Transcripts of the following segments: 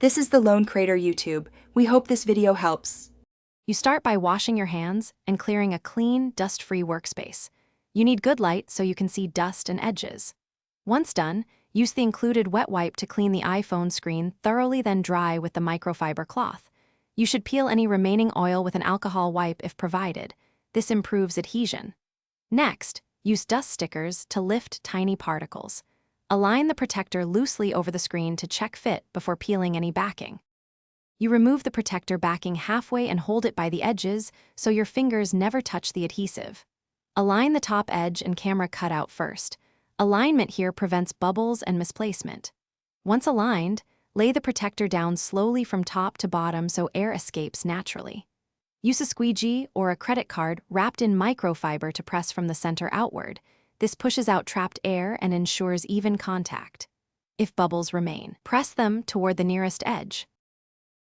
This is the Lone Crater YouTube. We hope this video helps. You start by washing your hands and clearing a clean, dust-free workspace. You need good light so you can see dust and edges. Once done, use the included wet wipe to clean the iPhone screen thoroughly, then dry with the microfiber cloth. You should peel any remaining oil with an alcohol wipe if provided. This improves adhesion. Next, use dust stickers to lift tiny particles. Align the protector loosely over the screen to check fit before peeling any backing. You remove the protector backing halfway and hold it by the edges so your fingers never touch the adhesive. Align the top edge and camera cutout first. Alignment here prevents bubbles and misplacement. Once aligned, lay the protector down slowly from top to bottom so air escapes naturally. Use a squeegee or a credit card wrapped in microfiber to press from the center outward. This pushes out trapped air and ensures even contact. If bubbles remain, press them toward the nearest edge.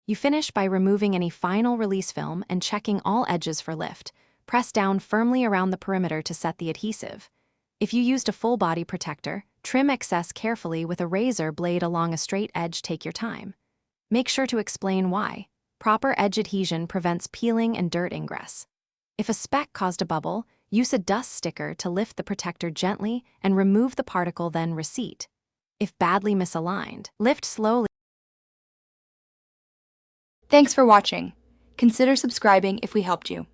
You finish by removing any final release film and checking all edges for lift. Press down firmly around the perimeter to set the adhesive. If you used a full body protector, trim excess carefully with a razor blade along a straight edge. Take your time. Make sure to explain why. Proper edge adhesion prevents peeling and dirt ingress. If a speck caused a bubble, use a dust sticker to lift the protector gently and remove the particle, then reseat. If badly misaligned, lift slowly. Thanks for watching. Consider subscribing if we helped you.